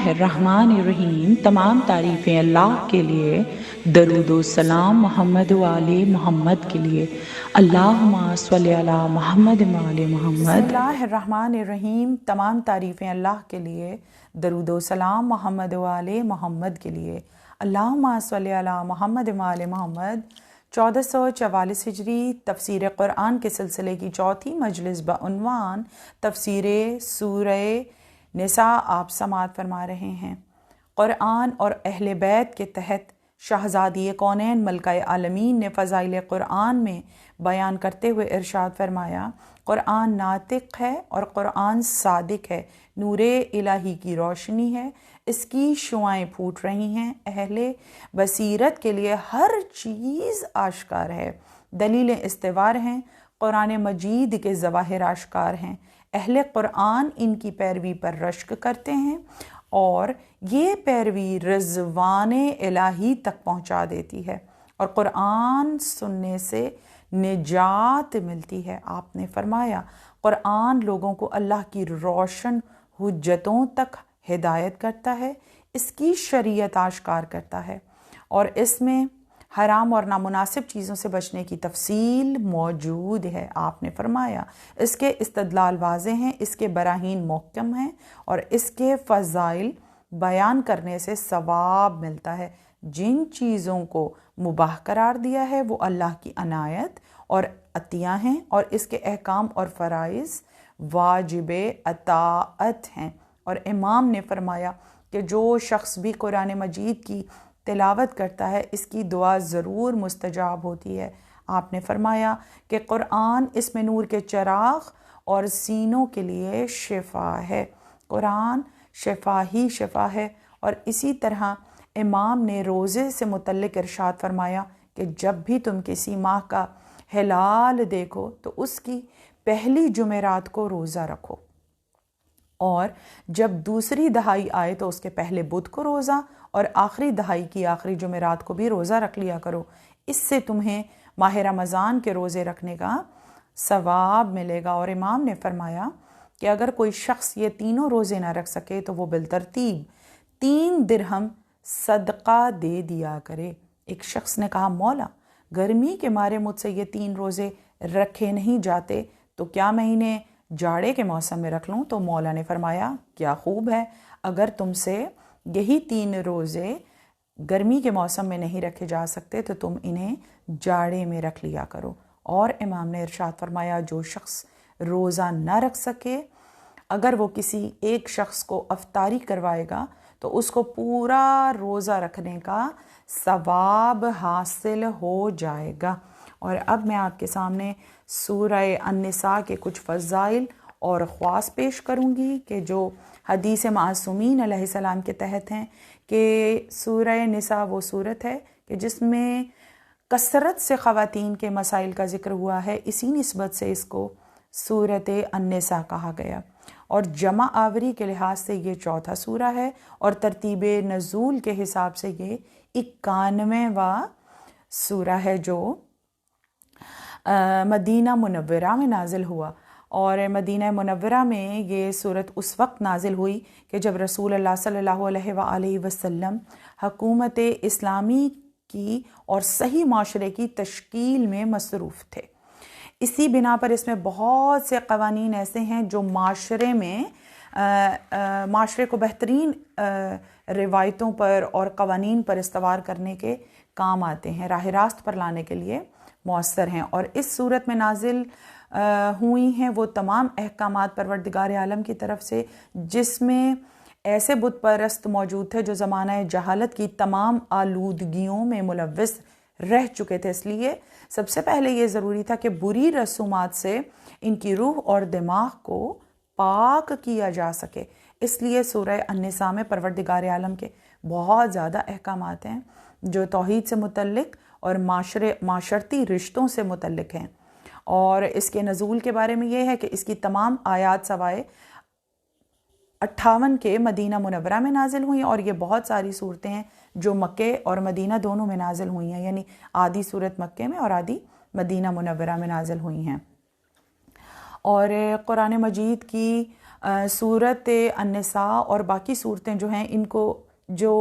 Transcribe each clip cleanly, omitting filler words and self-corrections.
الرحمن الرحیم۔ تمام تعریفیں اللہ کے لیے، درود و سلام محمد و آل محمد کے لیے۔ اللہم صلی علی محمد و آل محمد۔ بسم اللہ الرحمن الرحیم۔ تمام تعریفیں اللہ کے لیے، درود و سلام محمد و آل محمد کے لیے۔ اللہم صلی علی محمد و آل محمد۔ 1444 ہجری تفسیر قرآن کے سلسلے کی چوتھی مجلس بعنوان تفسیر سورہ نساء آپ سماعت فرما رہے ہیں۔ قرآن اور اہل بیت کے تحت شہزادی کونین ملکہ عالمین نے فضائل قرآن میں بیان کرتے ہوئے ارشاد فرمایا، قرآن ناطق ہے اور قرآن صادق ہے، نور الہی کی روشنی ہے، اس کی شعائیں پھوٹ رہی ہیں، اہل بصیرت کے لیے ہر چیز آشکار ہے، دلیل استوار ہیں، قرآن مجید کے ظواہر آشکار ہیں، اہل قرآن ان کی پیروی پر رشک کرتے ہیں اور یہ پیروی رضوان الہی تک پہنچا دیتی ہے اور قرآن سننے سے نجات ملتی ہے۔ آپ نے فرمایا، قرآن لوگوں کو اللہ کی روشن حجتوں تک ہدایت کرتا ہے، اس کی شریعت آشکار کرتا ہے اور اس میں حرام اور نامناسب چیزوں سے بچنے کی تفصیل موجود ہے۔ آپ نے فرمایا، اس کے استدلال واضح ہیں، اس کے براہین محکم ہیں اور اس کے فضائل بیان کرنے سے ثواب ملتا ہے۔ جن چیزوں کو مباح قرار دیا ہے وہ اللہ کی عنایت اور عطیہ ہیں اور اس کے احکام اور فرائض واجب اطاعت ہیں۔ اور امام نے فرمایا کہ جو شخص بھی قرآن مجید کی تلاوت کرتا ہے اس کی دعا ضرور مستجاب ہوتی ہے۔ آپ نے فرمایا کہ قرآن اس میں نور کے چراغ اور سینوں کے لیے شفا ہے، قرآن شفا ہی شفا ہے۔ اور اسی طرح امام نے روزے سے متعلق ارشاد فرمایا کہ جب بھی تم کسی ماہ کا ہلال دیکھو تو اس کی پہلی جمعرات کو روزہ رکھو اور جب دوسری دہائی آئے تو اس کے پہلے بدھ کو روزہ اور آخری دہائی کی آخری جمعرات کو بھی روزہ رکھ لیا کرو، اس سے تمہیں ماہ رمضان کے روزے رکھنے کا ثواب ملے گا۔ اور امام نے فرمایا کہ اگر کوئی شخص یہ تینوں روزے نہ رکھ سکے تو وہ بالترتیب 3 درہم صدقہ دے دیا کرے۔ ایک شخص نے کہا، مولا گرمی کے مارے مجھ سے یہ 3 روزے رکھے نہیں جاتے تو کیا میں انہیں جاڑے کے موسم میں رکھ لوں؟ تو مولا نے فرمایا، کیا خوب ہے، اگر تم سے یہی 3 روزے گرمی کے موسم میں نہیں رکھے جا سکتے تو تم انہیں جاڑے میں رکھ لیا کرو۔ اور امام نے ارشاد فرمایا، جو شخص روزہ نہ رکھ سکے اگر وہ کسی ایک شخص کو افطاری کروائے گا تو اس کو پورا روزہ رکھنے کا ثواب حاصل ہو جائے گا۔ اور اب میں آپ کے سامنے سورہ النساء کے کچھ فضائل اور خواص پیش کروں گی کہ جو حدیث معصومین علیہ السلام کے تحت ہیں کہ سورہ نساء وہ صورت ہے کہ جس میں کثرت سے خواتین کے مسائل کا ذکر ہوا ہے، اسی نسبت سے اس کو سورۃ النساء کہا گیا۔ اور جمع آوری کے لحاظ سے یہ 4تھا سورہ ہے اور ترتیب نزول کے حساب سے یہ 91واں سورہ ہے جو مدینہ منورہ میں نازل ہوا۔ اور مدینہ منورہ میں یہ صورت اس وقت نازل ہوئی کہ جب رسول اللہ صلی اللہ علیہ وآلہ وسلم حکومت اسلامی کی اور صحیح معاشرے کی تشکیل میں مصروف تھے۔ اسی بنا پر اس میں بہت سے قوانین ایسے ہیں جو معاشرے کو بہترین روایتوں پر اور قوانین پر استوار کرنے کے کام آتے ہیں، راہ راست پر لانے کے لیے مؤثر ہیں۔ اور اس صورت میں نازل ہوئی ہیں وہ تمام احکامات پروردگار عالم کی طرف سے جس میں ایسے بت پرست موجود تھے جو زمانہ جہالت کی تمام آلودگیوں میں ملوث رہ چکے تھے، اس لیے سب سے پہلے یہ ضروری تھا کہ بری رسومات سے ان کی روح اور دماغ کو پاک کیا جا سکے۔ اس لیے سورہ النساء میں پروردگار عالم کے بہت زیادہ احکامات ہیں جو توحید سے متعلق اور معاشرتی رشتوں سے متعلق ہیں۔ اور اس کے نزول کے بارے میں یہ ہے کہ اس کی تمام آیات سوائے 58 کے مدینہ منورہ میں نازل ہوئی اور یہ بہت ساری صورتیں ہیں جو مکے اور مدینہ دونوں میں نازل ہوئی ہیں، یعنی آدھی صورت مکے میں اور آدھی مدینہ منورہ میں نازل ہوئی ہیں۔ اور قرآن مجید کی صورت النساء اور باقی صورتیں جو ہیں ان کو جو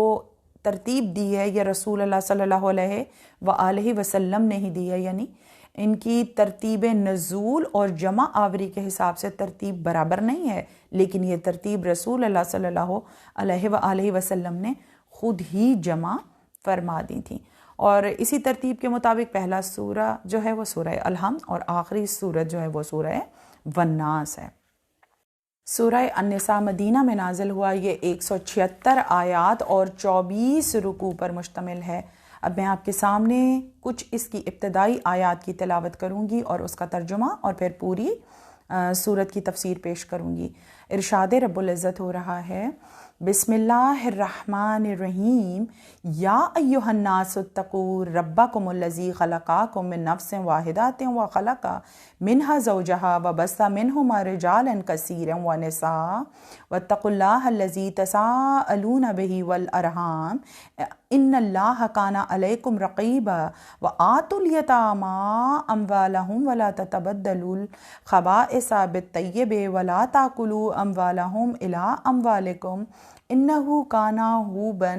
ترتیب دی ہے یہ رسول اللہ صلی اللہ علیہ وآلہ وسلم نے ہی دی ہے، یعنی ان کی ترتیب نزول اور جمع آوری کے حساب سے ترتیب برابر نہیں ہے، لیکن یہ ترتیب رسول اللہ صلی اللہ علیہ وآلہ وسلم نے خود ہی جمع فرما دی تھیں۔ اور اسی ترتیب کے مطابق پہلا سورہ جو ہے وہ سورہ الحمد اور آخری سورت جو ہے وہ سورہ والناس ہے۔ سورہ النساء مدینہ میں نازل ہوا، یہ 176 آیات اور 24 رکوع پر مشتمل ہے۔ اب میں آپ کے سامنے کچھ اس کی ابتدائی آیات کی تلاوت کروں گی اور اس کا ترجمہ اور پھر پوری سورت کی تفسیر پیش کروں گی۔ ارشاد رب العزت ہو رہا ہے، بسم اللہ الرحمن الرحیم، یا ایہا الناس اتقوا ربکم الذی خلقاکم من نفس واحدۃ وخلق منہا زوجہا وبث منہما رجالا کثیرا ونساء واتقوا اللہ الذی تساءلون بہ والارحام ان اللہ کان علیکم رقیبا وآتوا الیتامی اموالہم ولا تتبدلوا الخبائث بالطیب ولا تاکلوا اموالہم الی اموالکم انہو کان حوبا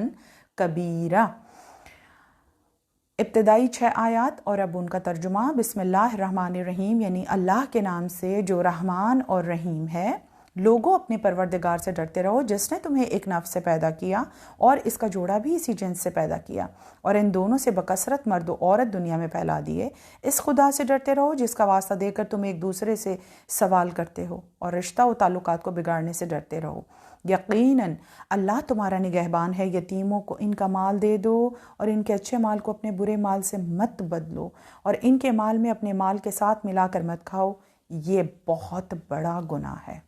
کبیرا۔ ابتدائی 6 آیات اور اب ان کا ترجمہ۔ بسم اللہ الرحمن الرحیم، یعنی اللہ کے نام سے جو رحمان اور رحیم ہے۔ لوگوں اپنے پروردگار سے ڈرتے رہو جس نے تمہیں ایک نفس سے پیدا کیا اور اس کا جوڑا بھی اسی جنس سے پیدا کیا اور ان دونوں سے بکثرت مرد و عورت دنیا میں پھیلا دیے۔ اس خدا سے ڈرتے رہو جس کا واسطہ دے کر تم ایک دوسرے سے سوال کرتے ہو اور رشتہ و تعلقات کو بگاڑنے سے ڈرتے رہو۔ یقیناً اللہ تمہارا نگہبان ہے، یتیموں کو ان کا مال دے دو اور ان کے اچھے مال کو اپنے برے مال سے مت بدلو اور ان کے مال میں اپنے مال کے ساتھ ملا کر مت کھاؤ، یہ بہت بڑا گناہ ہے۔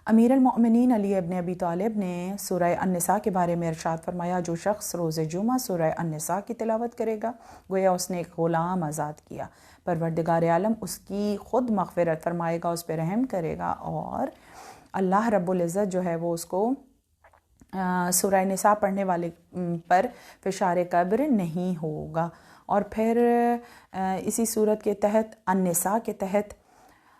امیر المؤمنین علی ابن ابی طالب نے سورہ النساء کے بارے میں ارشاد فرمایا، جو شخص روز جمعہ سورہ النساء کی تلاوت کرے گا گویا اس نے ایک غلام آزاد کیا، پروردگار عالم اس کی خود مغفرت فرمائے گا، اس پہ رحم کرے گا اور اللہ رب العزت جو ہے وہ اس کو سورہ نساء پڑھنے والے پر فشار قبر نہیں ہوگا۔ اور پھر اسی صورت کے تحت النساء کے تحت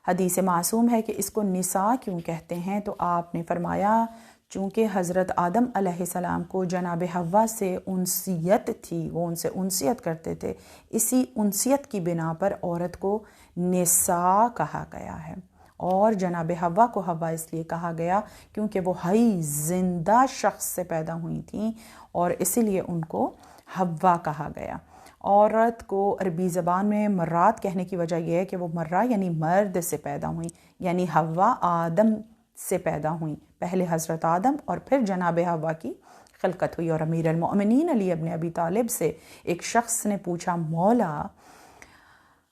حدیث معصوم ہے کہ اس کو نساء کیوں کہتے ہیں، تو آپ نے فرمایا چونکہ حضرت آدم علیہ السلام کو جناب حوا سے انسیت تھی، وہ ان سے انسیت کرتے تھے، اسی انسیت کی بنا پر عورت کو نساء کہا گیا ہے۔ اور جناب حوا کو حوا اس لیے کہا گیا کیونکہ وہ حی زندہ شخص سے پیدا ہوئی تھیں اور اسی لیے ان کو حوا کہا گیا۔ عورت کو عربی زبان میں مرات کہنے کی وجہ یہ ہے کہ وہ مرہ یعنی مرد سے پیدا ہوئیں، یعنی حوا آدم سے پیدا ہوئیں، پہلے حضرت آدم اور پھر جناب حوا کی خلقت ہوئی۔ اور امیر المؤمنین علی ابن ابی طالب سے ایک شخص نے پوچھا، مولا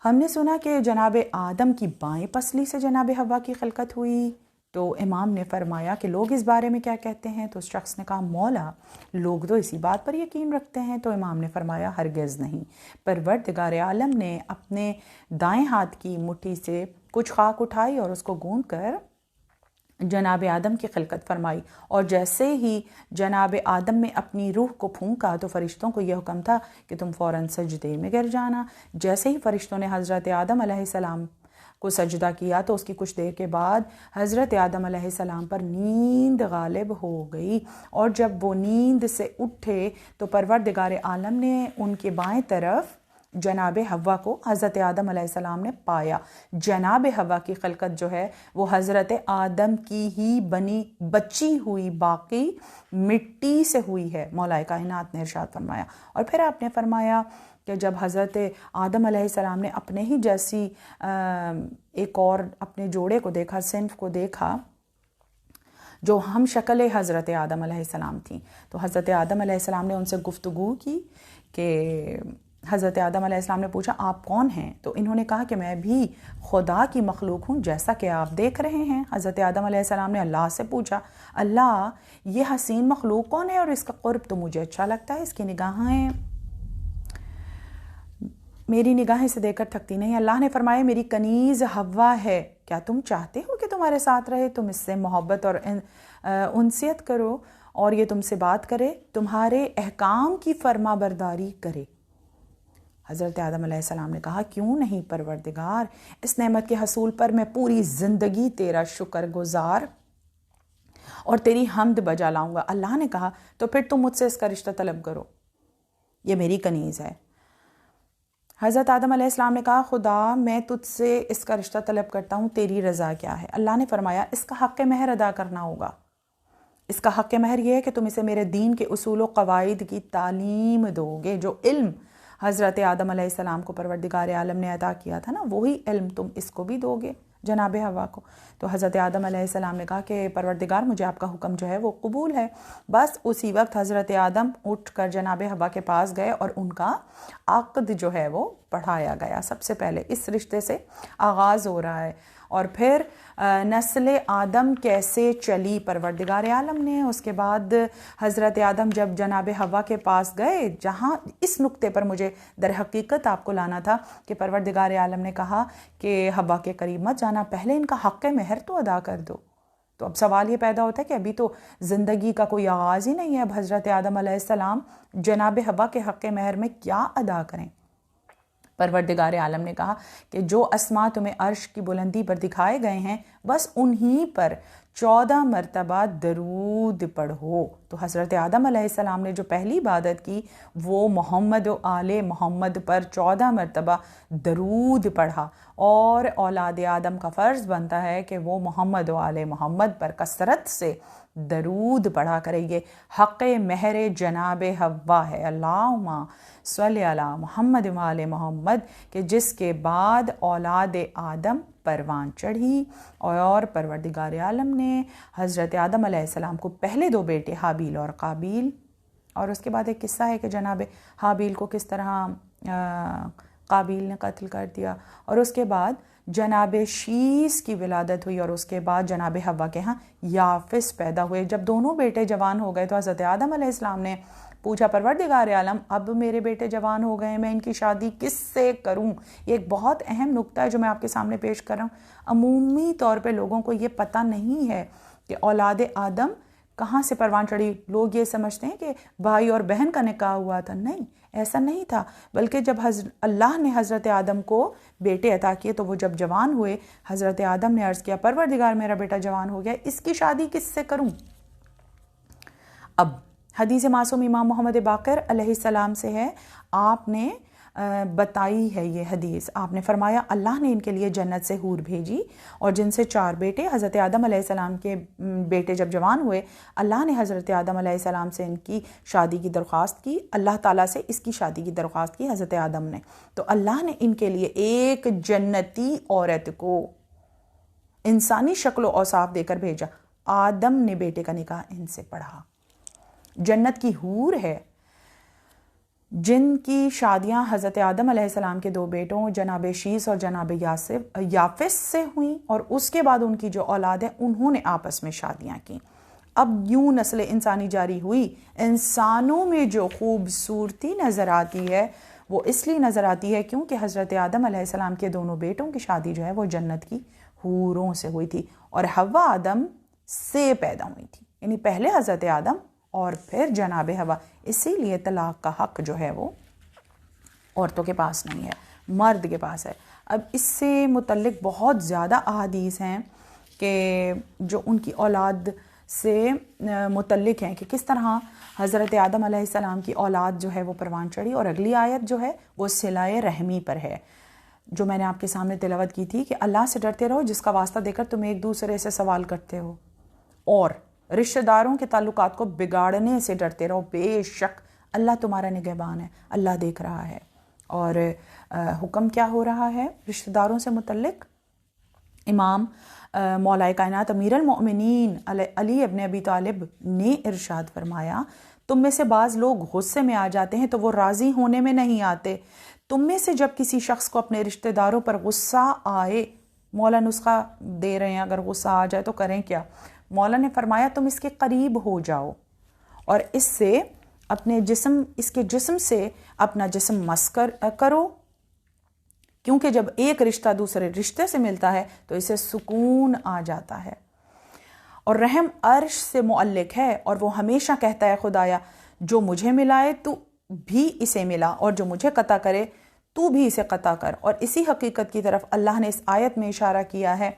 ہم نے سنا کہ جناب آدم کی بائیں پسلی سے جناب حوا کی خلقت ہوئی، تو امام نے فرمایا کہ لوگ اس بارے میں کیا کہتے ہیں؟ تو اس شخص نے کہا، مولا لوگ تو اسی بات پر یقین رکھتے ہیں۔ تو امام نے فرمایا ہرگز نہیں، پروردگار عالم نے اپنے دائیں ہاتھ کی مٹھی سے کچھ خاک اٹھائی اور اس کو گوندھ کر جناب آدم کی خلقت فرمائی، اور جیسے ہی جناب آدم میں اپنی روح کو پھونکا تو فرشتوں کو یہ حکم تھا کہ تم فوراً سجدے میں گر جانا۔ جیسے ہی فرشتوں نے حضرت آدم علیہ السلام کو سجدہ کیا تو اس کی کچھ دیر کے بعد حضرت آدم علیہ السلام پر نیند غالب ہو گئی، اور جب وہ نیند سے اٹھے تو پروردگار عالم نے ان کے بائیں طرف جناب حوا کو حضرت آدم علیہ السلام نے پایا۔ جناب حوا کی خلقت جو ہے وہ حضرت آدم کی ہی بنی بچی ہوئی باقی مٹی سے ہوئی ہے، مولا کائنات نے ارشاد فرمایا۔ اور پھر آپ نے فرمایا کہ جب حضرت آدم علیہ السلام نے اپنے ہی جیسی ایک اور اپنے جوڑے کو دیکھا، صنف کو دیکھا جو ہم شکل حضرت آدم علیہ السلام تھیں، تو حضرت آدم علیہ السلام نے ان سے گفتگو کی کہ حضرت آدم علیہ السلام نے پوچھا آپ کون ہیں؟ تو انہوں نے کہا کہ میں بھی خدا کی مخلوق ہوں جیسا کہ آپ دیکھ رہے ہیں۔ حضرت آدم علیہ السلام نے اللہ سے پوچھا، اللہ یہ حسین مخلوق کون ہے اور اس کا قرب تو مجھے اچھا لگتا ہے، اس کی نگاہیں میری نگاہیں سے دیکھ کر تھکتی نہیں۔ اللہ نے فرمایا میری کنیز حوا ہے، کیا تم چاہتے ہو کہ تمہارے ساتھ رہے؟ تم اس سے محبت اور انسیت کرو اور یہ تم سے بات کرے، تمہارے احکام کی فرما برداری کرے۔ حضرت آدم علیہ السلام نے کہا کیوں نہیں پروردگار، اس نعمت کے حصول پر میں پوری زندگی تیرا شکر گزار اور تیری حمد بجا لاؤں گا۔ اللہ نے کہا تو پھر تم مجھ سے اس کا رشتہ طلب کرو، یہ میری کنیز ہے۔ حضرت آدم علیہ السلام نے کہا خدا میں تجھ سے اس کا رشتہ طلب کرتا ہوں، تیری رضا کیا ہے؟ اللہ نے فرمایا اس کا حق مہر ادا کرنا ہوگا۔ اس کا حق مہر یہ ہے کہ تم اسے میرے دین کے اصول و قواعد کی تعلیم دو گے۔ جو علم حضرت آدم علیہ السلام کو پروردگار عالم نے عطا کیا تھا نا، وہی علم تم اس کو بھی دو گے، جناب حوا کو۔ تو حضرت آدم علیہ السلام نے کہا کہ پروردگار مجھے آپ کا حکم جو ہے وہ قبول ہے۔ بس اسی وقت حضرت آدم اٹھ کر جناب حوا کے پاس گئے اور ان کا عقد جو ہے وہ پڑھایا گیا۔ سب سے پہلے اس رشتے سے آغاز ہو رہا ہے، اور پھر نسل آدم کیسے چلی پروردگار عالم نے۔ اس کے بعد حضرت آدم جب جناب حوا کے پاس گئے، جہاں اس نقطے پر مجھے در حقیقت آپ کو لانا تھا کہ پروردگار عالم نے کہا کہ حوا کے قریب مت جانا، پہلے ان کا حق مہر تو ادا کر دو۔ تو اب سوال یہ پیدا ہوتا ہے کہ ابھی تو زندگی کا کوئی آغاز ہی نہیں ہے، اب حضرت آدم علیہ السلام جناب حوا کے حق مہر میں کیا ادا کریں؟ پروردگار عالم نے کہا کہ جو اسماء تمہیں عرش کی بلندی پر دکھائے گئے ہیں بس انہی پر 14 مرتبہ درود پڑھو۔ تو حضرت آدم علیہ السلام نے جو پہلی عبادت کی وہ محمد و آل محمد پر 14 مرتبہ درود پڑھا، اور اولاد آدم کا فرض بنتا ہے کہ وہ محمد و آل محمد پر کثرت سے درود پڑھا کرے۔ یہ حق مہر جناب حوا ہے، اللہم صلی علی محمد و آل محمد، کہ جس کے بعد اولاد آدم پروان چڑھی، اور پروردگار عالم نے حضرت آدم علیہ السلام کو پہلے 2 بیٹے حابیل اور قابیل، اور اس کے بعد ایک قصہ ہے کہ جناب حابیل کو کس طرح قابیل نے قتل کر دیا، اور اس کے بعد جناب شیس کی ولادت ہوئی، اور اس کے بعد جناب حوا کے ہاں یافس پیدا ہوئے۔ جب دونوں بیٹے جوان ہو گئے تو حضرت آدم علیہ السلام نے پوچھا پروردگار عالم اب میرے بیٹے جوان ہو گئے، میں ان کی شادی کس سے کروں؟ یہ ایک بہت اہم نقطہ ہے جو میں آپ کے سامنے پیش کر رہا ہوں۔ عمومی طور پہ لوگوں کو یہ پتہ نہیں ہے کہ اولاد آدم کہاں سے پروان چڑھی۔ لوگ یہ سمجھتے ہیں کہ بھائی اور بہن کا نکاح ہوا تھا، نہیں، ایسا نہیں تھا، بلکہ جب اللہ نے حضرت آدم کو بیٹے عطا کیے تو وہ جب جوان ہوئے، حضرت آدم نے عرض کیا پروردگار میرا بیٹا جوان ہو گیا، اس کی شادی کس سے کروں؟ اب حدیث معصوم امام محمد باقر علیہ السلام سے ہے، آپ نے بتائی ہے یہ حدیث، آپ نے فرمایا اللہ نے ان کے لیے جنت سے حور بھیجی، اور جن سے 4 بیٹے حضرت آدم علیہ السلام کے بیٹے جب جوان ہوئے، اللہ نے حضرت آدم علیہ السلام سے ان کی شادی کی درخواست کی، اللہ تعالیٰ سے اس کی شادی کی درخواست کی حضرت آدم نے، تو اللہ نے ان کے لیے ایک جنتی عورت کو انسانی شکل و اوصاف دے کر بھیجا۔ آدم نے بیٹے کا نکاح ان سے پڑھا۔ جنت کی حور ہے جن کی شادیاں حضرت آدم علیہ السلام کے 2 بیٹوں جناب شیس اور جناب یافس سے ہوئیں، اور اس کے بعد ان کی جو اولاد ہے انہوں نے آپس میں شادیاں کی۔ اب یوں نسل انسانی جاری ہوئی۔ انسانوں میں جو خوبصورتی نظر آتی ہے وہ اس لیے نظر آتی ہے کیونکہ حضرت آدم علیہ السلام کے دونوں بیٹوں کی شادی جو ہے وہ جنت کی حوروں سے ہوئی تھی، اور حوا آدم سے پیدا ہوئی تھی، یعنی پہلے حضرت آدم اور پھر جناب حوا۔ اسی لیے طلاق کا حق جو ہے وہ عورتوں کے پاس نہیں ہے، مرد کے پاس ہے۔ اب اس سے متعلق بہت زیادہ احادیث ہیں کہ جو ان کی اولاد سے متعلق ہیں کہ کس طرح حضرت آدم علیہ السلام کی اولاد جو ہے وہ پروان چڑھی، اور اگلی آیت جو ہے وہ صلہ رحمی پر ہے، جو میں نے آپ کے سامنے تلاوت کی تھی کہ اللہ سے ڈرتے رہو جس کا واسطہ دے کر تم ایک دوسرے سے سوال کرتے ہو، اور رشتہ داروں کے تعلقات کو بگاڑنے سے ڈرتے رہو، بے شک اللہ تمہارا نگہبان ہے، اللہ دیکھ رہا ہے۔ اور حکم کیا ہو رہا ہے رشتہ داروں سے متعلق؟ امام مولا کائنات امیر المؤمنین علی ابن ابی طالب نے ارشاد فرمایا تم میں سے بعض لوگ غصے میں آ جاتے ہیں تو وہ راضی ہونے میں نہیں آتے۔ تم میں سے جب کسی شخص کو اپنے رشتہ داروں پر غصہ آئے، مولا نسخہ دے رہے ہیں اگر غصہ آ جائے تو کریں کیا؟ مولا نے فرمایا تم اس کے قریب ہو جاؤ اور اس کے جسم سے اپنا جسم مس کرو، کیونکہ جب ایک رشتہ دوسرے رشتے سے ملتا ہے تو اسے سکون آ جاتا ہے، اور رحم عرش سے معلق ہے، اور وہ ہمیشہ کہتا ہے خدایا جو مجھے ملائے تو بھی اسے ملا، اور جو مجھے قطع کرے تو بھی اسے قطع کر۔ اور اسی حقیقت کی طرف اللہ نے اس آیت میں اشارہ کیا ہے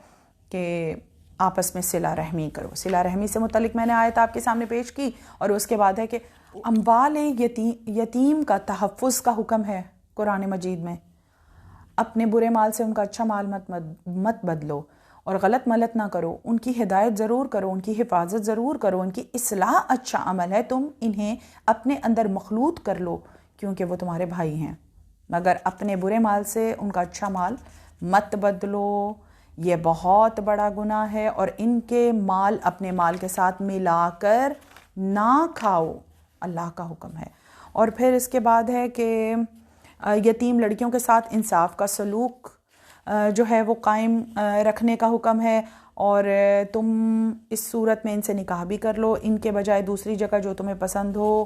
کہ آپس میں صلہ رحمی کرو۔ صلہ رحمی سے متعلق میں نے آیت آپ کے سامنے پیش کی، اور اس کے بعد ہے کہ اموال یتیم کا تحفظ کا حکم ہے قرآن مجید میں۔ اپنے برے مال سے ان کا اچھا مال مت بدلو اور غلط ملت نہ کرو، ان کی ہدایت ضرور کرو، ان کی حفاظت ضرور کرو، ان کی اصلاح اچھا عمل ہے، تم انہیں اپنے اندر مخلوط کر لو کیونکہ وہ تمہارے بھائی ہیں، مگر اپنے برے مال سے ان کا اچھا مال مت بدلو، یہ بہت بڑا گناہ ہے، اور ان کے مال اپنے مال کے ساتھ ملا کر نہ کھاؤ، اللہ کا حکم ہے۔ اور پھر اس کے بعد ہے کہ یتیم لڑکیوں کے ساتھ انصاف کا سلوک جو ہے وہ قائم رکھنے کا حکم ہے، اور تم اس صورت میں ان سے نکاح بھی کر لو، ان کے بجائے دوسری جگہ جو تمہیں پسند ہو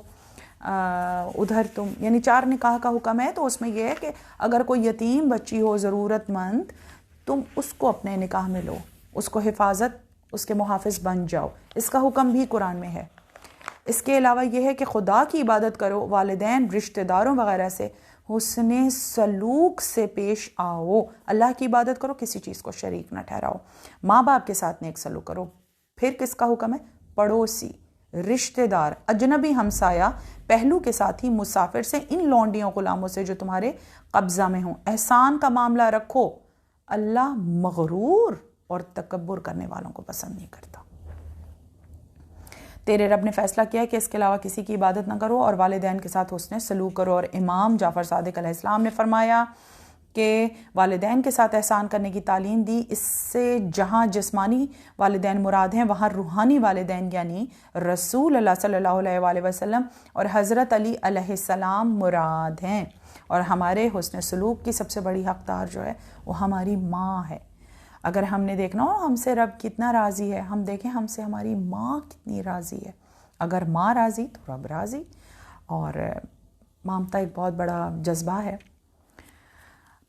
ادھر تم، یعنی 4 نکاح کا حکم ہے۔ تو اس میں یہ ہے کہ اگر کوئی یتیم بچی ہو ضرورت مند، تم اس کو اپنے نکاح میں لو، اس کو حفاظت، اس کے محافظ بن جاؤ، اس کا حکم بھی قرآن میں ہے۔ اس کے علاوہ یہ ہے کہ خدا کی عبادت کرو، والدین، رشتہ داروں وغیرہ سے حسن سلوک سے پیش آؤ، اللہ کی عبادت کرو، کسی چیز کو شریک نہ ٹھہراؤ، ماں باپ کے ساتھ نیک سلوک کرو۔ پھر کس کا حکم ہے؟ پڑوسی، رشتہ دار، اجنبی ہمسایہ، پہلو کے ساتھی، مسافر سے، ان لونڈیوں غلاموں سے جو تمہارے قبضہ میں ہوں احسان کا معاملہ رکھو، اللہ مغرور اور تکبر کرنے والوں کو پسند نہیں کرتا۔ تیرے رب نے فیصلہ کیا ہے کہ اس کے علاوہ کسی کی عبادت نہ کرو، اور والدین کے ساتھ حسن سلوک کرو۔ اور امام جعفر صادق علیہ السلام نے فرمایا کہ والدین کے ساتھ احسان کرنے کی تعلیم دی، اس سے جہاں جسمانی والدین مراد ہیں وہاں روحانی والدین یعنی رسول اللہ صلی اللہ علیہ وآلہ وسلم اور حضرت علی علیہ السلام مراد ہیں، اور ہمارے حسن سلوک کی سب سے بڑی حقدار جو ہے وہ ہماری ماں ہے۔ اگر ہم نے دیکھنا ہو ہم سے رب کتنا راضی ہے، ہم دیکھیں ہم سے ہماری ماں کتنی راضی ہے۔ اگر ماں راضی تو رب راضی، اور مامتا ایک بہت بڑا جذبہ ہے۔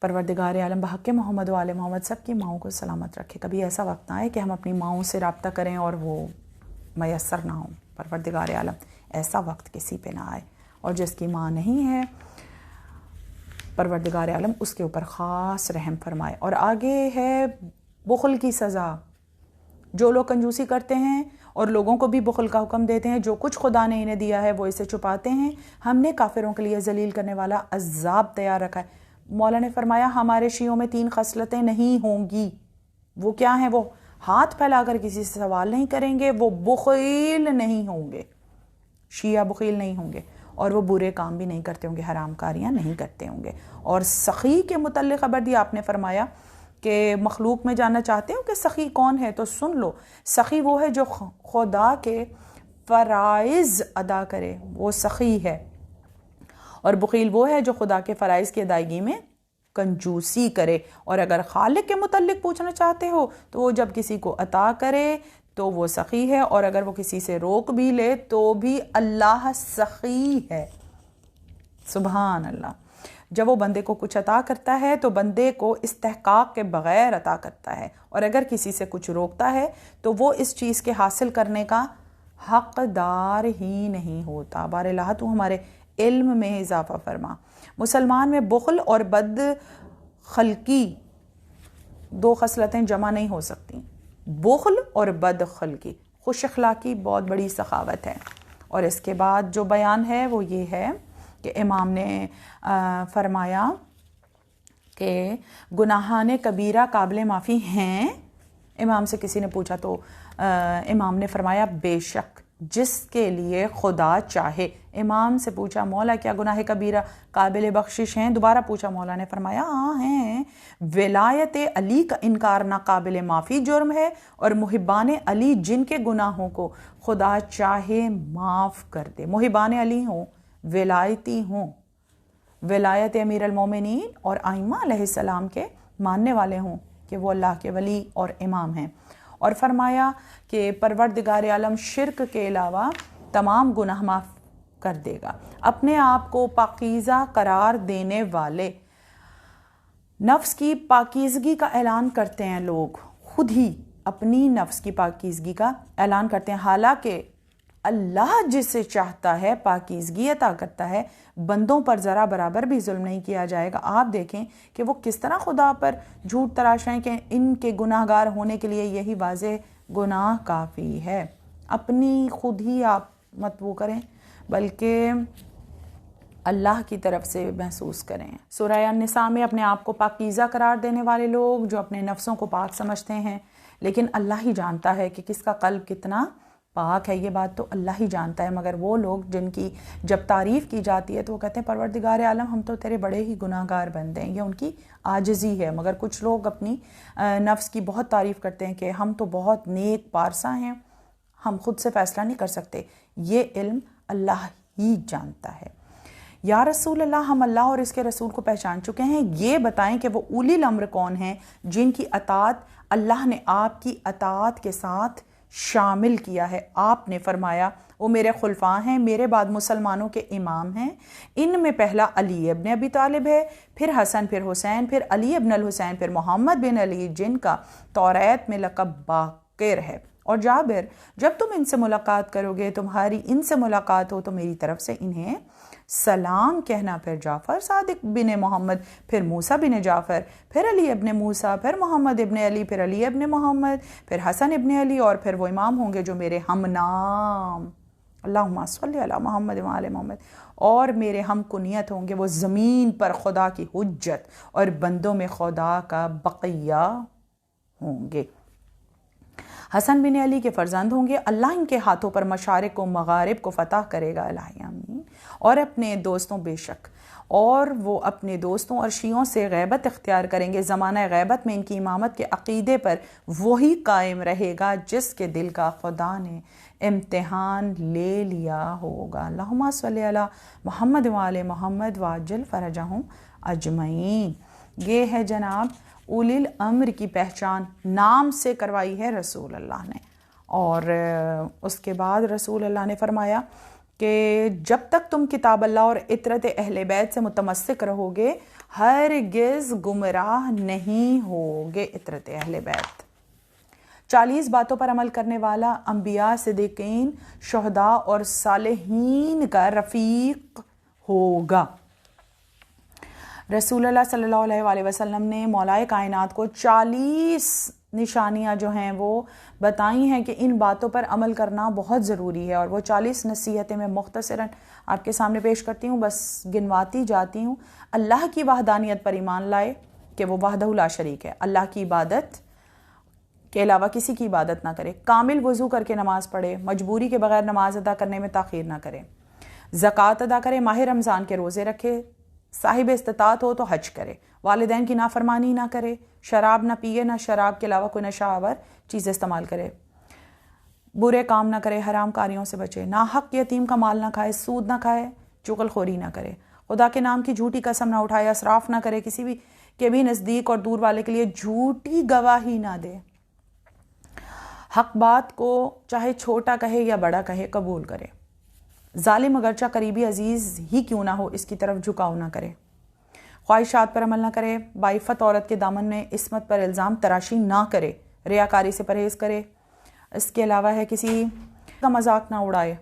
پروردگار عالم بحق محمد و آل محمد سب کی ماؤں کو سلامت رکھے۔ کبھی ایسا وقت نہ آئے کہ ہم اپنی ماؤں سے رابطہ کریں اور وہ میسر نہ ہوں۔ پروردگار عالم ایسا وقت کسی پہ نہ آئے، اور جس کی ماں نہیں ہے پروردگار عالم اس کے اوپر خاص رحم فرمائے۔ اور آگے ہے بخل کی سزا۔ جو لوگ کنجوسی کرتے ہیں اور لوگوں کو بھی بخل کا حکم دیتے ہیں، جو کچھ خدا نے انہیں دیا ہے وہ اسے چھپاتے ہیں، ہم نے کافروں کے لیے ذلیل کرنے والا عذاب تیار رکھا ہے۔ مولا نے فرمایا ہمارے شیعوں میں 3 خصلتیں نہیں ہوں گی۔ وہ کیا ہیں؟ وہ ہاتھ پھیلا کر کسی سے سوال نہیں کریں گے، وہ بخیل نہیں ہوں گے، شیعہ بخیل نہیں ہوں گے، اور وہ برے کام بھی نہیں کرتے ہوں گے، حرام کاریاں نہیں کرتے ہوں گے۔ اور سخی کے متعلق خبر دی آپ نے فرمایا کہ مخلوق میں جاننا چاہتے ہو کہ سخی کون ہے، تو سن لو، سخی وہ ہے جو خدا کے فرائض ادا کرے، وہ سخی ہے، اور بخیل وہ ہے جو خدا کے فرائض کی ادائیگی میں کنجوسی کرے۔ اور اگر خالق کے متعلق پوچھنا چاہتے ہو تو وہ جب کسی کو عطا کرے تو وہ سخی ہے، اور اگر وہ کسی سے روک بھی لے تو بھی اللہ سخی ہے۔ سبحان اللہ۔ جب وہ بندے کو کچھ عطا کرتا ہے تو بندے کو استحقاق کے بغیر عطا کرتا ہے، اور اگر کسی سے کچھ روکتا ہے تو وہ اس چیز کے حاصل کرنے کا حقدار ہی نہیں ہوتا۔ بار اللہ تو ہمارے علم میں اضافہ فرما۔ مسلمان میں بخل اور بد خلقی 2 خصلتیں جمع نہیں ہو سکتی۔ بخل اور بد خلقی، خوش اخلاقی بہت بڑی سخاوت ہے۔ اور اس کے بعد جو بیان ہے وہ یہ ہے کہ امام نے فرمایا کہ گناہان کبیرہ قابل معافی ہیں۔ امام سے کسی نے پوچھا تو امام نے فرمایا بے شک، جس کے لیے خدا چاہے۔ امام سے پوچھا مولا کیا گناہ کبیرہ قابل بخشش ہیں؟ دوبارہ پوچھا، مولا نے فرمایا ہاں ہیں۔ ولایت علی کا انکار ناقابل معافی جرم ہے، اور محبان علی جن کے گناہوں کو خدا چاہے معاف کر دے، محبان علی ہوں، ولایتی ہوں، ولایت امیر المومنین اور ائمہ علیہ السلام کے ماننے والے ہوں کہ وہ اللہ کے ولی اور امام ہیں۔ اور فرمایا کہ پروردگار عالم شرک کے علاوہ تمام گناہ معاف کر دے گا۔ اپنے آپ کو پاکیزہ قرار دینے والے، نفس کی پاکیزگی کا اعلان کرتے ہیں لوگ، خود ہی اپنی نفس کی پاکیزگی کا اعلان کرتے ہیں، حالانکہ اللہ جسے چاہتا ہے پاکیزگی عطا کرتا ہے، بندوں پر ذرا برابر بھی ظلم نہیں کیا جائے گا۔ آپ دیکھیں کہ وہ کس طرح خدا پر جھوٹ تراش رہے ہیں کہ ان کے گناہ گار ہونے کے لیے یہی واضح گناہ کافی ہے۔ اپنی خود ہی آپ مت وہ کریں بلکہ اللہ کی طرف سے محسوس کریں۔ سورہ النساء میں اپنے آپ کو پاکیزہ قرار دینے والے لوگ جو اپنے نفسوں کو پاک سمجھتے ہیں، لیکن اللہ ہی جانتا ہے کہ کس کا قلب کتنا پاک ہے، یہ بات تو اللہ ہی جانتا ہے۔ مگر وہ لوگ جن کی جب تعریف کی جاتی ہے تو وہ کہتے ہیں پروردگار عالم ہم تو تیرے بڑے ہی گناہ گار بندے ہیں، یہ ان کی عاجزی ہے۔ مگر کچھ لوگ اپنی نفس کی بہت تعریف کرتے ہیں کہ ہم تو بہت نیک پارسا ہیں، ہم خود سے فیصلہ نہیں کر سکتے۔ یہ علم اللہ ہی جانتا ہے۔ یا رسول اللہ، ہم اللہ اور اس کے رسول کو پہچان چکے ہیں، یہ بتائیں کہ وہ اولی الامر کون ہیں جن کی اطاعت اللہ نے آپ کی اطاعت کے ساتھ شامل کیا ہے۔ آپ نے فرمایا وہ میرے خلفاء ہیں، میرے بعد مسلمانوں کے امام ہیں، ان میں پہلا علی ابن ابی طالب ہے، پھر حسن، پھر حسین، پھر علی ابن الحسین، پھر محمد بن علی جن کا توریت میں لقب باقر ہے۔ اور جابر، جب تم ان سے ملاقات کرو گے، تمہاری ان سے ملاقات ہو تو میری طرف سے انہیں سلام کہنا۔ پھر جعفر صادق بن محمد، پھر موسیٰ بن جعفر، پھر علی ابن موسیٰ، پھر محمد ابن علی، پھر علی ابن محمد، پھر حسن ابن علی، اور پھر وہ امام ہوں گے جو میرے ہم نام، اللہم صلی علی محمد وعلی محمد، اور میرے ہم کنیت ہوں گے، وہ زمین پر خدا کی حجت اور بندوں میں خدا کا بقیہ ہوں گے۔ حسن بن علی کے فرزند ہوں گے، اللہ ان کے ہاتھوں پر مشارق و مغارب کو فتح کرے گا، الہ آمین۔ اور اپنے دوستوں، بے شک اور وہ اپنے دوستوں اور شیعوں سے غیبت اختیار کریں گے، زمانہ غیبت میں ان کی امامت کے عقیدے پر وہی قائم رہے گا جس کے دل کا خدا نے امتحان لے لیا ہوگا۔ اللہم صلی علی محمد وعلی محمد وعجل فرجہم اجمعین۔ یہ ہے جناب اولی الامر کی پہچان، نام سے کروائی ہے رسول اللہ نے۔ اور اس کے بعد رسول اللہ نے فرمایا کہ جب تک تم کتاب اللہ اور اطرت اہل بیت سے متمسک رہو گے ہرگز گمراہ نہیں ہوگے۔ اطرت اہل بیت 40 باتوں پر عمل کرنے والا انبیاء، صدیقین، شہداء اور صالحین کا رفیق ہوگا۔ رسول اللہ صلی اللہ علیہ وآلہ وسلم نے مولائے کائنات کو 40 نشانیاں جو ہیں وہ بتائی ہیں کہ ان باتوں پر عمل کرنا بہت ضروری ہے، اور وہ 40 نصیحتیں میں مختصراً آپ کے سامنے پیش کرتی ہوں، بس گنواتی جاتی ہوں۔ اللہ کی وحدانیت پر ایمان لائے کہ وہ وحدہ لا شریک ہے، اللہ کی عبادت کے علاوہ کسی کی عبادت نہ کرے، کامل وضو کر کے نماز پڑھے، مجبوری کے بغیر نماز ادا کرنے میں تاخیر نہ کرے، زکوٰۃ ادا کرے، ماہ رمضان کے روزے رکھے، صاحب استطاعت ہو تو حج کرے، والدین کی نافرمانی نہ کرے، شراب نہ پیے، نہ شراب کے علاوہ کوئی نشہ آور چیز استعمال کرے، برے کام نہ کرے، حرام کاریوں سے بچے، ناحق یتیم کا مال نہ کھائے، سود نہ کھائے، چغل خوری نہ کرے، خدا کے نام کی جھوٹی قسم نہ اٹھائے، اسراف نہ کرے، کسی بھی کے بھی نزدیک اور دور والے کے لیے جھوٹی گواہی نہ دے، حق بات کو چاہے چھوٹا کہے یا بڑا کہے قبول کرے، ظالم اگرچہ قریبی عزیز ہی کیوں نہ ہو اس کی طرف جھکاؤ نہ کرے، خواہشات پر عمل نہ کرے، باعفت عورت کے دامن میں عصمت پر الزام تراشی نہ کرے، ریاکاری سے پرہیز کرے، اس کے علاوہ ہے کسی کا مذاق نہ اڑائے،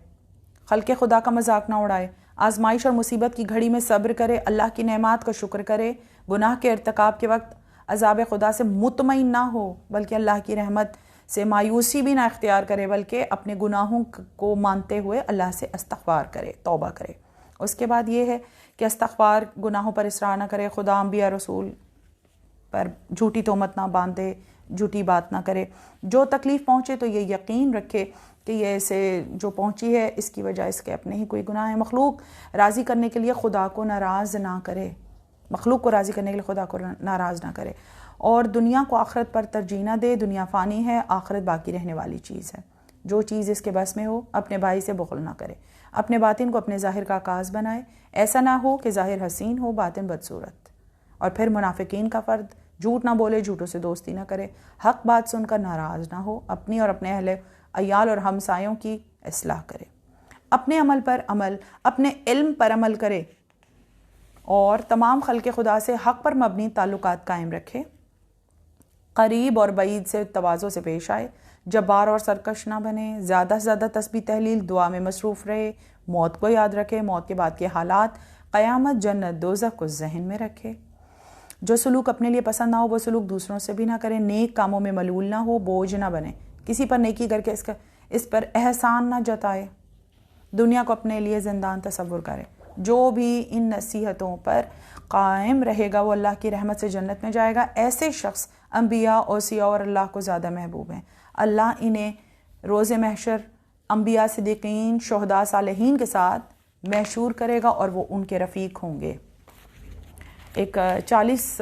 خلق خدا کا مذاق نہ اڑائے، آزمائش اور مصیبت کی گھڑی میں صبر کرے، اللہ کی نعمات کا شکر کرے، گناہ کے ارتکاب کے وقت عذاب خدا سے مطمئن نہ ہو بلکہ اللہ کی رحمت سے مایوسی بھی نہ اختیار کرے، بلکہ اپنے گناہوں کو مانتے ہوئے اللہ سے استغفار کرے، توبہ کرے۔ اس کے بعد یہ ہے کہ استغفار، گناہوں پر اصرار نہ کرے، خدا، انبیاء، رسول پر جھوٹی تہمت نہ باندھے، جھوٹی بات نہ کرے، جو تکلیف پہنچے تو یہ یقین رکھے کہ یہ اسے جو پہنچی ہے اس کی وجہ اس کے اپنے ہی کوئی گناہ ہے، مخلوق راضی کرنے کے لیے خدا کو ناراض نہ کرے، مخلوق کو راضی کرنے کے لیے خدا کو ناراض نہ کرے، اور دنیا کو آخرت پر ترجیح نہ دے، دنیا فانی ہے، آخرت باقی رہنے والی چیز ہے، جو چیز اس کے بس میں ہو اپنے بھائی سے بخل نہ کرے، اپنے باطن کو اپنے ظاہر کا عکاس بنائے، ایسا نہ ہو کہ ظاہر حسین ہو باطن بدصورت، اور پھر منافقین کا فرد، جھوٹ نہ بولے، جھوٹوں سے دوستی نہ کرے، حق بات سن کر ناراض نہ ہو، اپنی اور اپنے اہل عیال اور ہمسایوں کی اصلاح کرے، اپنے عمل پر عمل، اپنے علم پر عمل کرے، اور تمام خلق خدا سے حق پر مبنی تعلقات قائم رکھے، قریب اور بعید سے تواضع سے پیش آئے، جبار اور سرکش نہ بنے، زیادہ سے زیادہ تسبیح تحلیل دعا میں مصروف رہے، موت کو یاد رکھے، موت کے بعد کے حالات، قیامت، جنت، دوزخ کو ذہن میں رکھے، جو سلوک اپنے لیے پسند نہ ہو وہ سلوک دوسروں سے بھی نہ کرے، نیک کاموں میں ملول نہ ہو، بوجھ نہ بنے، کسی پر نیکی کر کے اس پر احسان نہ جتائے، دنیا کو اپنے لیے زندان تصور کرے۔ جو بھی ان نصیحتوں پر قائم رہے گا وہ اللہ کی رحمت سے جنت میں جائے گا۔ ایسے شخص انبیاء، اوصیاء اور اللہ کو زیادہ محبوب ہیں۔ اللہ انہیں روز محشر انبیاء، صدیقین، شہداء، صالحین کے ساتھ محشور کرے گا اور وہ ان کے رفیق ہوں گے۔ ایک 40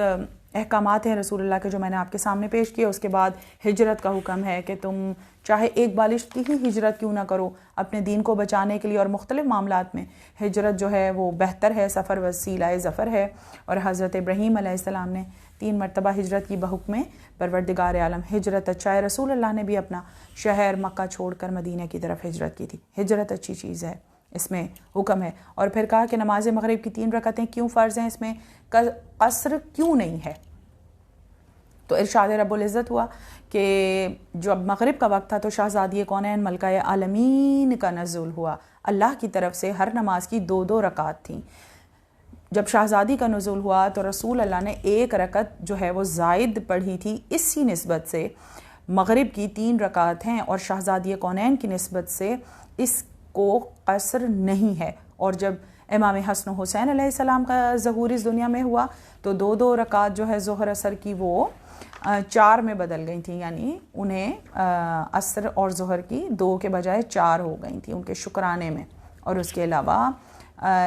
احکامات ہیں رسول اللہ کے جو میں نے آپ کے سامنے پیش کیے۔ اس کے بعد ہجرت کا حکم ہے کہ تم چاہے ایک بالغ کی ہی ہجرت کیوں نہ کرو، اپنے دین کو بچانے کے لیے، اور مختلف معاملات میں ہجرت جو ہے وہ بہتر ہے، سفر وسیلہ ظفر ہے۔ اور حضرت ابراہیم علیہ السلام نے 3 مرتبہ ہجرت کی بحکم پروردگار عالم۔ ہجرت اچھا ہے، رسول اللہ نے بھی اپنا شہر مکہ چھوڑ کر مدینہ کی طرف ہجرت کی تھی۔ ہجرت اچھی چیز ہے، اس میں حکم ہے۔ اور پھر کہا کہ نماز مغرب کی 3 رکعتیں کیوں فرض ہیں، اس میں قصر کیوں نہیں ہے؟ تو ارشاد رب العزت ہوا کہ جب مغرب کا وقت تھا تو شہزادی کونین ملکہ عالمین کا نزول ہوا، اللہ کی طرف سے ہر نماز کی 2 رکعت تھیں۔ جب شہزادی کا نزول ہوا تو رسول اللہ نے 1 رکعت جو ہے وہ زائد پڑھی تھی، اسی نسبت سے مغرب کی 3 رکعت ہیں، اور شہزادی کونین کی نسبت سے اس کو قصر نہیں ہے۔ اور جب امام حسن و حسین علیہ السلام کا ظہور اس دنیا میں ہوا تو 2 رکعت جو ہے ظہر اثر کی وہ 4 میں بدل گئی تھیں، یعنی انہیں عصر اور ظہر کی 2 کے بجائے 4 ہو گئی تھیں ان کے شکرانے میں۔ اور اس کے علاوہ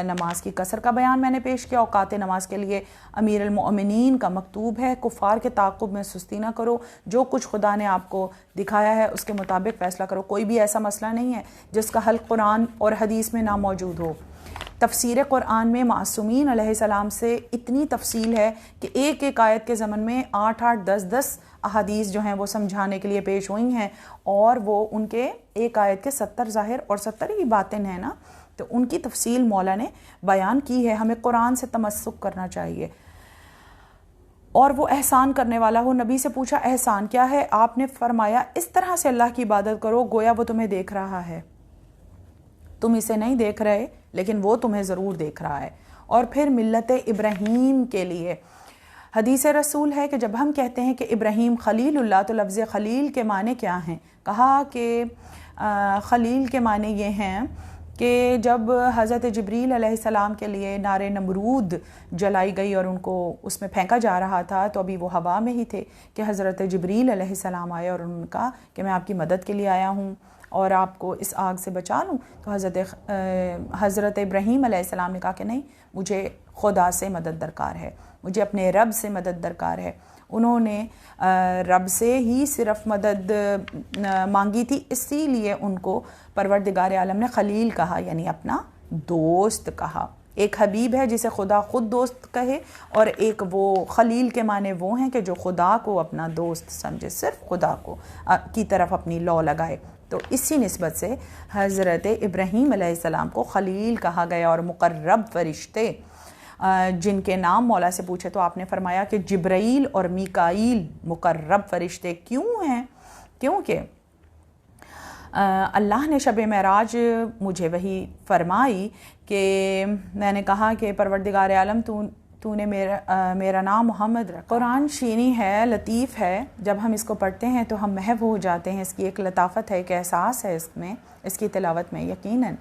نماز کی قصر کا بیان میں نے پیش کیا۔ اوقات نماز کے لیے امیر المؤمنین کا مکتوب ہے، کفار کے تعاقب میں سستی نہ کرو، جو کچھ خدا نے آپ کو دکھایا ہے اس کے مطابق فیصلہ کرو۔ کوئی بھی ایسا مسئلہ نہیں ہے جس کا حل قرآن اور حدیث میں نہ موجود ہو۔ تفسیر قرآن میں معصومین علیہ السلام سے اتنی تفصیل ہے کہ ایک ایک آیت کے ضمن میں 8 10 احادیث جو ہیں وہ سمجھانے کے لیے پیش ہوئی ہیں، اور وہ ان کے ایک آیت کے 70 ظاہر اور 70 ہی باطن ہیں نا، تو ان کی تفصیل مولا نے بیان کی ہے۔ ہمیں قرآن سے تمسک کرنا چاہیے، اور وہ احسان کرنے والا ہو۔ نبی سے پوچھا احسان کیا ہے؟ آپ نے فرمایا اس طرح سے اللہ کی عبادت کرو گویا وہ تمہیں دیکھ رہا ہے، تم اسے نہیں دیکھ رہے لیکن وہ تمہیں ضرور دیکھ رہا ہے۔ اور پھر ملت ابراہیم کے لیے حدیث رسول ہے کہ جب ہم کہتے ہیں کہ ابراہیم خلیل اللہ تو لفظ خلیل کے معنی کیا ہیں؟ کہا کہ خلیل کے معنی یہ ہیں کہ جب حضرت جبریل علیہ السلام کے لیے نار نمرود جلائی گئی اور ان کو اس میں پھینکا جا رہا تھا تو ابھی وہ ہوا میں ہی تھے کہ حضرت جبریل علیہ السلام آئے اور انہوں نے کہا کہ میں آپ کی مدد کے لیے آیا ہوں اور آپ کو اس آگ سے بچا لوں۔ تو حضرت ابراہیم علیہ السلام نے کہا کہ نہیں، مجھے خدا سے مدد درکار ہے، مجھے اپنے رب سے مدد درکار ہے۔ انہوں نے رب سے ہی صرف مدد مانگی تھی، اسی لیے ان کو پروردگار عالم نے خلیل کہا، یعنی اپنا دوست کہا۔ ایک حبیب ہے جسے خدا خود دوست کہے، اور ایک وہ خلیل کے معنی وہ ہیں کہ جو خدا کو اپنا دوست سمجھے، صرف خدا کو کی طرف اپنی لو لگائے۔ تو اسی نسبت سے حضرت ابراہیم علیہ السلام کو خلیل کہا گیا۔ اور مقرب فرشتے جن کے نام مولا سے پوچھے تو آپ نے فرمایا کہ جبرائیل اور میکائیل مقرب فرشتے کیوں ہیں؟ کیونکہ اللہ نے شب معراج مجھے وحی فرمائی کہ میں نے کہا کہ پروردگار عالم تو نے میرا نام محمد رکھا۔ قرآن شیریں ہے، لطیف ہے، جب ہم اس کو پڑھتے ہیں تو ہم محو ہو جاتے ہیں۔ اس کی ایک لطافت ہے، ایک احساس ہے اس میں، اس کی تلاوت میں یقیناً۔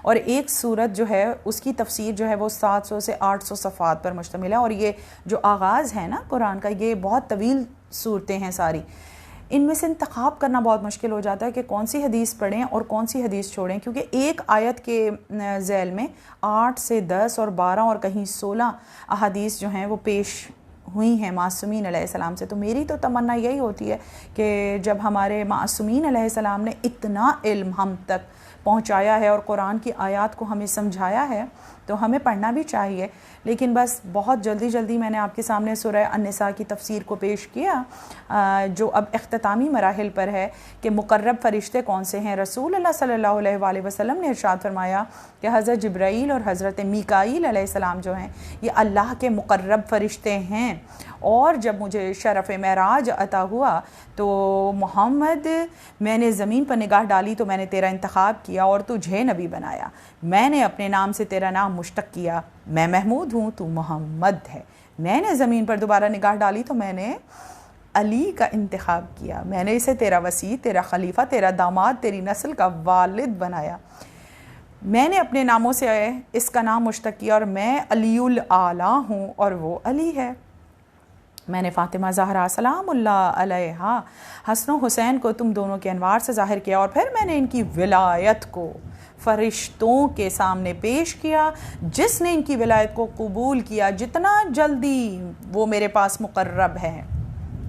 اور ایک سورت جو ہے اس کی تفسیر جو ہے وہ 700 سے 800 صفحات پر مشتمل ہے، اور یہ جو آغاز ہے نا قرآن کا، یہ بہت طویل صورتیں ہیں ساری۔ ان میں سے انتخاب کرنا بہت مشکل ہو جاتا ہے کہ کون سی حدیث پڑھیں اور کون سی حدیث چھوڑیں، کیونکہ ایک آیت کے ذیل میں 8 سے 10 اور 12 اور کہیں 16 احادیث جو ہیں وہ پیش ہوئی ہیں معصومین علیہ السلام سے۔ تو میری تو تمنا یہی ہوتی ہے کہ جب ہمارے معصومین علیہ السلام نے اتنا علم ہم تک پہنچایا ہے اور قرآن کی آیات کو ہمیں سمجھایا ہے، تو ہمیں پڑھنا بھی چاہیے. لیکن بس بہت جلدی میں نے آپ کے سامنے سورہ النساء کی تفسیر کو پیش کیا جو اب اختتامی مراحل پر ہے کہ مقرب فرشتے کون سے ہیں. رسول اللہ صلی اللہ علیہ وآلہ وسلم نے ارشاد فرمایا کہ حضرت جبرائیل اور حضرت میکائیل علیہ السلام جو ہیں یہ اللہ کے مقرب فرشتے ہیں. اور جب مجھے شرف معراج عطا ہوا تو محمد میں نے زمین پر نگاہ ڈالی تو میں نے تیرا انتخاب کیا اور تجھے نبی بنایا. میں نے اپنے نام سے تیرا نام مشتق کیا. میں محمود ہوں تو محمد ہے. میں نے زمین پر دوبارہ نگاہ ڈالی تو میں نے علی کا انتخاب کیا. میں نے اسے تیرا وسیع، تیرا خلیفہ، تیرا داماد، تیری نسل کا والد بنایا. میں نے اپنے ناموں سے اس کا نام مشتق کیا اور میں علی الاعلیٰ ہوں اور وہ علی ہے. میں نے فاطمہ زہرا سلام اللہ علیہا، حسن و حسین کو تم دونوں کے انوار سے ظاہر کیا اور پھر میں نے ان کی ولایت کو فرشتوں کے سامنے پیش کیا. جس نے ان کی ولایت کو قبول کیا جتنا جلدی وہ میرے پاس مقرب ہے.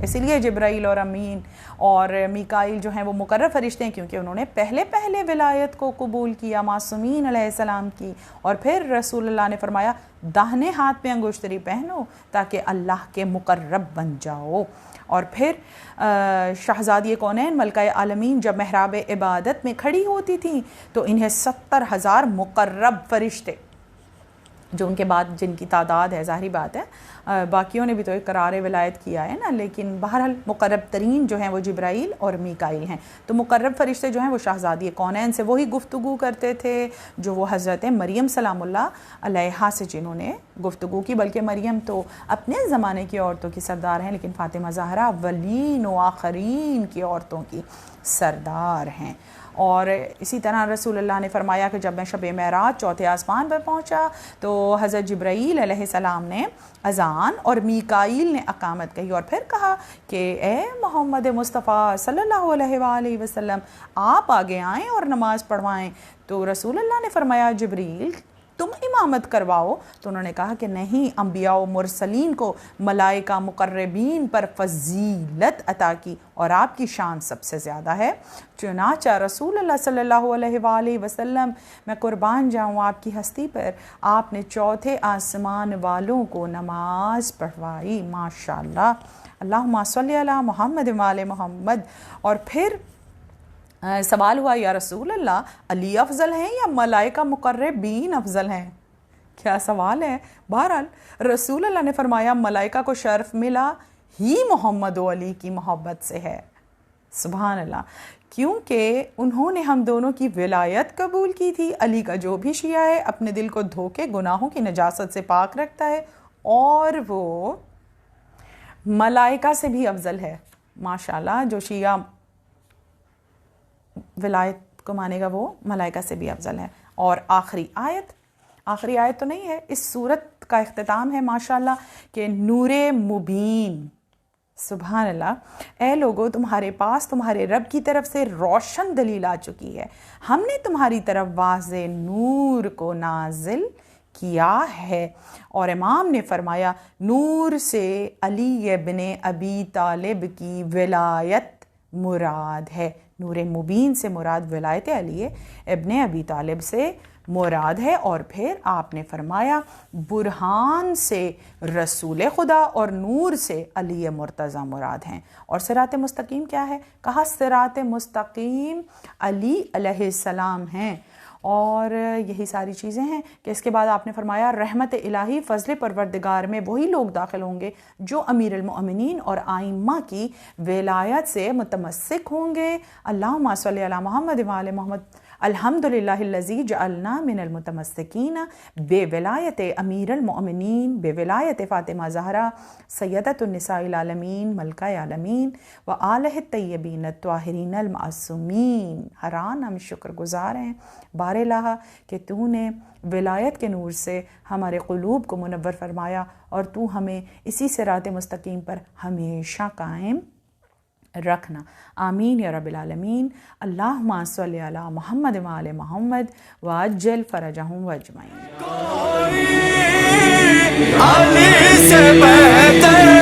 اسی لیے جبرائیل اور امین اور میکائیل جو ہیں وہ مقرب فرشتے ہیں کیونکہ انہوں نے پہلے ولایت کو قبول کیا معصومین علیہ السلام کی. اور پھر رسول اللہ نے فرمایا داہنے ہاتھ میں انگشتری پہنو تاکہ اللہ کے مقرب بن جاؤ. اور پھر شہزادی کونین ملکہ عالمین جب محراب عبادت میں کھڑی ہوتی تھیں تو انہیں 70,000 مقرب فرشتے جو ان کے بعد جن کی تعداد ہے ظاہری بات ہے باقیوں نے بھی تو اقرار ولایت کیا ہے نا، لیکن بہرحال مقرب ترین جو ہیں وہ جبرائیل اور میکائیل ہیں. تو مقرب فرشتے جو ہیں وہ شہزادی کونین سے وہی گفتگو کرتے تھے جو وہ حضرت مریم سلام اللہ علیہا سے جنہوں نے گفتگو کی. بلکہ مریم تو اپنے زمانے کی عورتوں کی سردار ہیں لیکن فاطمہ زہرا اولین و آخرین کی عورتوں کی سردار ہیں. اور اسی طرح رسول اللہ نے فرمایا کہ جب میں شب معراج چوتھے آسمان پر پہنچا تو حضرت جبرائیل علیہ السلام نے اذان اور میکائیل نے اقامت کہی اور پھر کہا کہ اے محمد مصطفیٰ صلی اللہ علیہ وآلہ وسلم آپ آگے آئیں اور نماز پڑھوائیں. تو رسول اللہ نے فرمایا جبرائیل تم امامت کرواؤ. تو انہوں نے کہا کہ نہیں، انبیاء و مرسلین کو ملائکہ مقربین پر فضیلت عطا کی اور آپ کی شان سب سے زیادہ ہے. چنانچہ رسول اللہ صلی اللہ علیہ وآلہ وسلم میں قربان جاؤں آپ کی ہستی پر آپ نے چوتھے آسمان والوں کو نماز پڑھوائی. ماشاءاللہ. اللہم صلی علی محمد وآل محمد. اور پھر سوال ہوا یا رسول اللہ علی افضل ہیں یا ملائکہ مقربین افضل ہیں؟ کیا سوال ہے. بہرحال رسول اللہ نے فرمایا ملائکہ کو شرف ملا ہی محمد و علی کی محبت سے ہے. سبحان اللہ. کیونکہ انہوں نے ہم دونوں کی ولایت قبول کی تھی. علی کا جو بھی شیعہ ہے اپنے دل کو دھوکے گناہوں کی نجاست سے پاک رکھتا ہے اور وہ ملائکہ سے بھی افضل ہے. ماشاءاللہ. جو شیعہ ولایت کو مانے گا وہ ملائکہ سے بھی افضل ہے. اور آخری آیت تو نہیں ہے، اس صورت کا اختتام ہے ماشاءاللہ کہ نور مبین. سبحان اللہ. اے لوگو تمہارے پاس تمہارے رب کی طرف سے روشن دلیل آ چکی ہے. ہم نے تمہاری طرف واضح نور کو نازل کیا ہے. اور امام نے فرمایا نور سے علی ابن ابی طالب کی ولایت مراد ہے. نور مبین سے مراد ولایت علی ابن ابی طالب سے مراد ہے. اور پھر آپ نے فرمایا برہان سے رسول خدا اور نور سے علی مرتضی مراد ہیں. اور صراط مستقیم کیا ہے؟ کہا صراط مستقیم علی علیہ السلام ہیں. اور یہی ساری چیزیں ہیں کہ اس کے بعد آپ نے فرمایا رحمت الہی فضل پروردگار میں وہی لوگ داخل ہوں گے جو امیر المؤمنین اور آئمہ کی ولایت سے متمسک ہوں گے. اللہم صلی علی محمد وآل محمد. الحمدللہ الذی جعلنا من المتمسکین بے ولایت امیر المؤمنین بے ولایت فاطمہ زہرا سیدۃ النساء العالمین ملکہ عالمین و آلہ الطیبین الطاہرین المعصومین. حران ہم شکر گزار ہیں بار الہ کہ تو نے ولایت کے نور سے ہمارے قلوب کو منور فرمایا اور تو ہمیں اسی صراط مستقیم پر ہمیشہ قائم رکھنا. آمین یا رب العالمین. اللہم صلی علی محمد وآل محمد وعجل فرجہم واجمعین. علی سے بہتر